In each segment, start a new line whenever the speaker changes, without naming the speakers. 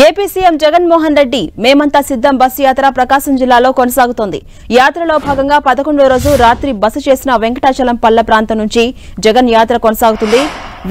AP CM Jaganmohan Reddy మేమంతా సిద్ధం bus యాత్ర ప్రకాశం జిల్లాలో కొనసాగుతోంది. యాత్రలో భాగంగా 11వ రోజు రాత్రి బస చేసిన వెంకటాచలం పల్లె ప్రాంతం నుంచి జగన్ యాత్ర కొనసాగుతుంది.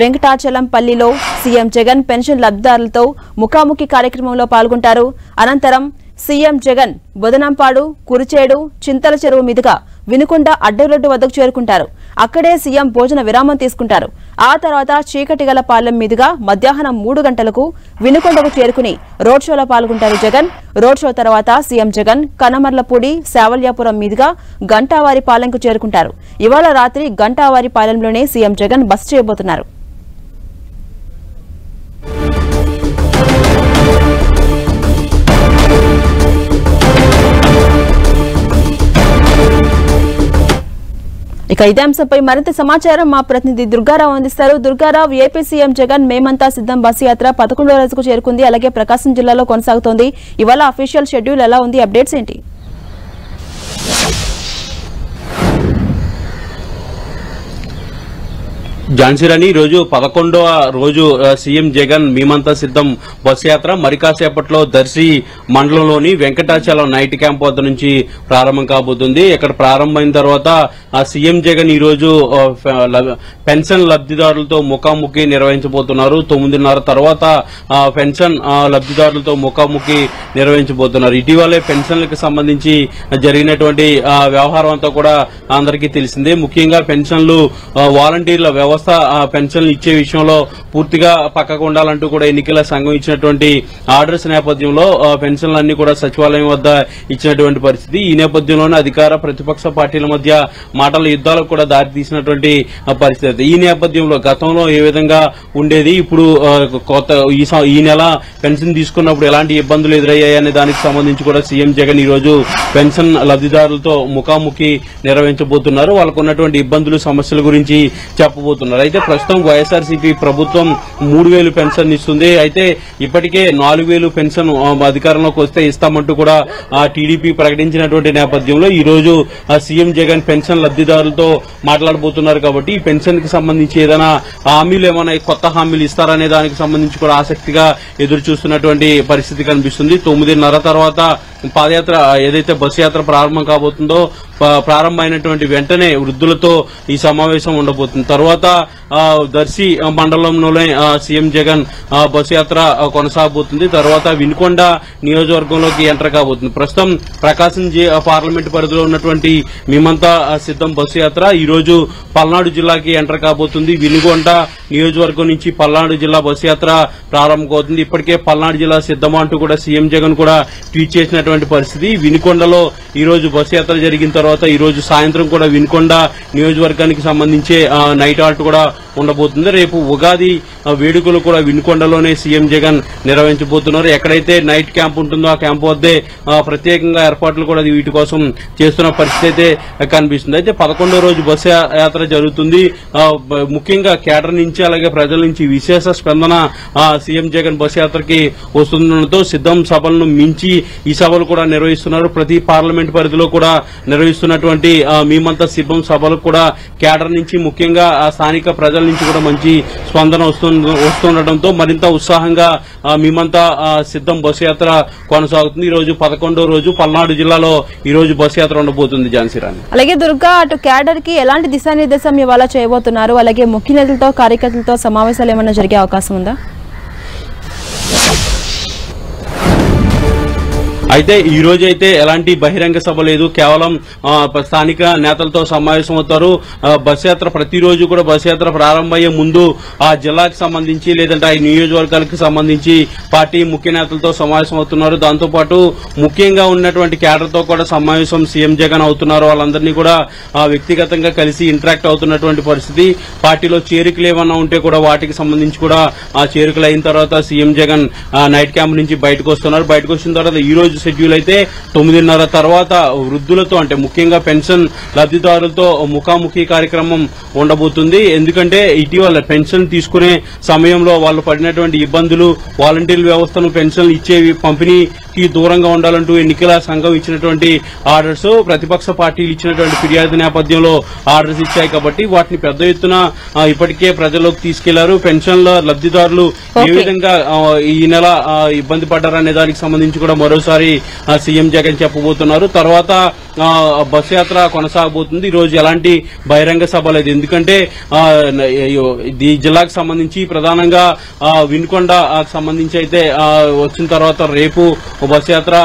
వెంకటాచలం పల్లిలో సీఎం జగన్ పెన్షన్ లబ్ధిదారులతో ముఖాముఖి కార్యక్రమంలో పాల్గొంటారు. అనంతరం సీఎం జగన్ బొదనంపాడు, కురిచేడు, చింతల చెరువు మీదుగా వినుకొండ అడ్డరోడ్డు వద్దకు చేరుకుంటారు. అక్కడే సీఎం భోజన విరామం తీసుకుంటారు. ఆ తర్వాత చీకటిగల పాలెం మీదుగా మధ్యాహ్నం 3 గంటలకు వినుకొండకు చేరుకుని రోడ్ షోలో పాల్గొంటారు జగన్. రోడ్ షో తర్వాత సీఎం జగన్ కనమర్లపూడి, శావల్యాపురం మీదుగా గంటావారి పాలెంకు చేరుకుంటారు. ఇవాళ రాత్రి గంటావారి పాలెంలోనే సీఎం జగన్ బస చేయబోతున్నారు. ఇక ఇదే అంశంపై మరింత సమాచారం మా ప్రతినిధి దుర్గారావు అందిస్తారు. దుర్గారావు, ఏపీ సీఎం జగన్ మేమంతా సిద్ధం బస్సు యాత్ర 11వ రోజుకు చేరుకుంది. అలాగే ప్రకాశం జిల్లాలో కొనసాగుతోంది. ఇవాళ అఫీషియల్ షెడ్యూల్ ఎలా ఉంది? అప్డేట్స్ ఏంటి?
ఝాన్సీరాణి, రోజు 11వ రోజు సీఎం జగన్ మేమంతా సిద్ధం బస్సు యాత్ర మరి కాసేపట్లో దర్శి మండలంలోని వెంకటాచలం నైట్ క్యాంప్ వద్ద నుంచి ప్రారంభం కాబోతుంది. ఇక్కడ ప్రారంభమైన తర్వాత సీఎం జగన్ ఈ రోజు పెన్షన్ లబ్ధిదారులతో ముఖాముఖి నిర్వహించబోతున్నారు. 9:30 తర్వాత పెన్షన్ లబ్ధిదారులతో ముఖాముఖి నిర్వహించబోతున్నారు. ఇటీవలే పెన్షన్లకు సంబంధించి జరిగినటువంటి వ్యవహారం అంతా కూడా అందరికీ తెలిసిందే. ముఖ్యంగా పెన్షన్లు వాలంటీర్ల వ్యవస్థ పెన్షన్లు ఇచ్చే విషయంలో పూర్తిగా పక్కకు ఉండాలంటూ కూడా ఎన్నికల సంఘం ఇచ్చినటువంటి ఆర్డర్స్ నేపథ్యంలో పెన్షన్లన్నీ కూడా సచివాలయం వద్ద ఇచ్చినటువంటి పరిస్థితి. ఈ నేపథ్యంలోనే అధికార ప్రతిపక్ష పార్టీల మధ్య మాటల యుద్ధాలకు కూడా దారితీసినటువంటి పరిస్థితి. ఈ నేపథ్యంలో గతంలో ఏ విధంగా ఉండేది, ఇప్పుడు ఈ నెల పెన్షన్ తీసుకున్నప్పుడు ఎలాంటి ఇబ్బందులు ఎదురయ్యాయనే దానికి సంబంధించి కూడా సీఎం జగన్ ఈ రోజు పెన్షన్ లబ్ధిదారులతో ముఖాముఖి నిర్వహించబోతున్నారు. వాళ్ళకు ఉన్నటువంటి ఇబ్బందులు, సమస్యల గురించి చెప్పబోతున్నారు. అయితే ప్రస్తుతం వైఎస్ఆర్సీపీ ప్రభుత్వం 3,000 పెన్షన్ ఇస్తుంది. అయితే ఇప్పటికే 4,000 పెన్షన్ అధికారంలోకి వస్తే ఇస్తామంటూ కూడా టీడీపీ ప్రకటించినటువంటి నేపథ్యంలో ఈ రోజు సీఎం జగన్ పెన్షన్ లబ్ధిదారులతో మాట్లాడబోతున్నారు. కాబట్టి ఈ పెన్షన్ కి సంబంధించి ఏదైనా హామీలు, ఏమైనా కొత్త హామీలు ఇస్తారనే దానికి సంబంధించి కూడా ఆసక్తిగా ఎదురు చూస్తున్నటువంటి పరిస్థితి కనిపిస్తుంది. 9:30 తర్వాత పాదయాత్ర ఏదైతే బస్సు యాత్ర ప్రారంభం కాబోతుందో ప్రారంభమైనటువంటి వెంటనే వృద్ధులతో ఈ సమావేశం ఉండబోతుంది. తర్వాత దర్శి మండలంలోనే సీఎం జగన్ బస్సు యాత్ర కొనసాగబోతుంది. తర్వాత వినుకొండ నియోజకవర్గంలోకి ఎంటర్ కాబోతుంది. ప్రస్తుతం ప్రకాశం పార్లమెంట్ పరిధిలో ఉన్నటువంటి మేమంతా సిద్ధం బస్సు యాత్ర ఈ రోజు పల్నాడు జిల్లాకి ఎంటర్ కాబోతుంది. వినుకొండ నియోజకవర్గం నుంచి పల్నాడు జిల్లా బస్సు యాత్ర ప్రారంభమవుతుంది. ఇప్పటికే పల్నాడు జిల్లా సిద్దమా అంటూ కూడా సీఎం జగన్ కూడా ట్వీట్ చేసినటువంటి పరిస్థితి. వినుకొండలో ఈ రోజు బస్సు యాత్ర జరిగిన తర్వాత ఈ రోజు సాయంత్రం కూడా వినుకొండ నియోజకవర్గానికి సంబంధించి నైట్ హాల్ట్ కూడా ఉండబోతుంది. రేపు ఉగాది వేడుకలు కూడా వినుకొండలోనే సీఎం జగన్ నిర్వహించబోతున్నారు. ఎక్కడైతే నైట్ క్యాంప్ ఉంటుందో ఆ క్యాంప్ వద్దే ప్రత్యేకంగా ఏర్పాట్లు కూడా వీటి కోసం చేస్తున్న పరిస్థితి అయితే కనిపిస్తుంది. అయితే 11వ రోజు బస్సు యాత్ర జరుగుతుంది. ముఖ్యంగా కేడర్ నుంచి అలాగే ప్రజల నుంచి విశేష స్పందన సీఎం జగన్ బస్సు యాత్రకి వస్తుండటంతో సిద్ధం సభలను మించి ఈ సభలు కూడా నిర్వహిస్తున్నారు. ప్రతి పార్లమెంట్ పరిధిలో కూడా నిర్వహిస్తున్నటువంటి మేమంతా సిద్ధం సభలకు కూడా కేడర్ నుంచి, ముఖ్యంగా స్థానిక ప్రజల నుంచి కూడా మంచి స్పందన వస్తుండటంతో మరింత ఉత్సాహంగా మేమంతా సిద్ధం బస్సు యాత్ర కొనసాగుతుంది. ఈ రోజు 11వ రోజు పల్నాడు జిల్లాలో ఈ రోజు బస్సు యాత్ర ఉండబోతుంది. ఝాన్సీరాణి,
అలాగే దుర్గా, అటు క్యాడర్ కి ఎలాంటి దిశానిర్దేశం ఇవాళ చేయబోతున్నారు? అలాగే ముఖ్య నేతలతో, కార్యకర్తలతో సమావేశాలు ఏమైనా జరిగే అవకాశం ఉందా?
అయితే ఈ రోజు అయితే ఎలాంటి బహిరంగ సభ లేదు. కేవలం స్థానిక నేతలతో సమావేశం అవుతారు. బస్ యాత్ర ప్రతిరోజు కూడా బస్ యాత్ర ప్రారంభమయ్యే ముందు ఆ జిల్లాకు సంబంధించి లేదంటే ఆ నియోజకవర్గాలకు సంబంధించి పార్టీ ముఖ్య నేతలతో సమావేశం అవుతున్నారు. దాంతోపాటు ముఖ్యంగా ఉన్నటువంటి కేడర్తో కూడా సమావేశం సీఎం జగన్ అవుతున్నారు. వాళ్ళందరినీ కూడా వ్యక్తిగతంగా కలిసి ఇంటరాక్ట్ అవుతున్నటువంటి పరిస్థితి. పార్టీలో చేరికలు ఏమన్నా ఉంటే కూడా వాటికి సంబంధించి కూడా ఆ చేరికలు అయిన తర్వాత సీఎం జగన్ నైట్ క్యాంప్ నుంచి బయటకు వస్తున్నారు. బయటకు వచ్చిన తర్వాత ఈ రోజు షెడ్యూల్ అయితే 9:30 తర్వాత వృద్ధులతో అంటే ముఖ్యంగా పెన్షన్ లబ్ధిదారులతో ముఖాముఖి కార్యక్రమం ఉండబోతుంది. ఎందుకంటే ఇటీవల పెన్షన్ తీసుకునే సమయంలో వాళ్ళు పడినటువంటి ఇబ్బందులు, వాలంటీర్ వ్యవస్థను పెన్షన్లు ఇచ్చేవి పంపిణీకి దూరంగా ఉండాలంటూ ఎన్నికల సంఘం ఇచ్చినటువంటి ఆర్డర్స్, ప్రతిపక్ష పార్టీలు ఇచ్చినటువంటి ఫిర్యాదు నేపథ్యంలో ఆర్డర్స్ ఇచ్చాయి కాబట్టి వాటిని పెద్ద ఎత్తున ఇప్పటికే ప్రజల్లోకి తీసుకెళ్లారు. పెన్షన్ల లబ్ధిదారులు ఏ విధంగా ఈ నెల ఇబ్బంది పడ్డారనే దానికి సంబంధించి కూడా మరోసారి సీఎం జగన్ చెప్పబోతున్నారు. తర్వాత బస్సు యాత్ర కొనసాగబోతుంది. ఈ రోజు ఎలాంటి బహిరంగ సభ లేదు. ఎందుకంటే ఈ జిల్లాకు సంబంధించి ప్రధానంగా వినుకొండ సంబంధించి అయితే వచ్చిన తర్వాత రేపు బస్సు యాత్ర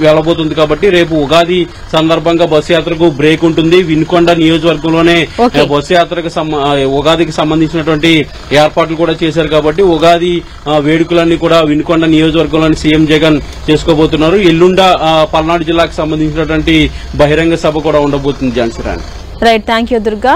వెళ్ళబోతుంది కాబట్టి రేపు ఉగాది సందర్భంగా బస్సు యాత్రకు బ్రేక్ ఉంటుంది. వినుకొండ నియోజకవర్గంలోనే బస్సు యాత్రకు ఉగాదికి సంబంధించినటువంటి ఏర్పాట్లు కూడా చేశారు కాబట్టి ఉగాది వేడుకలన్నీ కూడా వినుకొండ నియోజకవర్గంలోని సీఎం జగన్ చేసుకోబోతున్నారు. ఎల్లుండ పల్నాడు జిల్లాకు సంబంధించినటువంటి బహిరంగ సభ కూడా ఉండబోతుంది. Jhansi Rani.
Right, thank you Durga.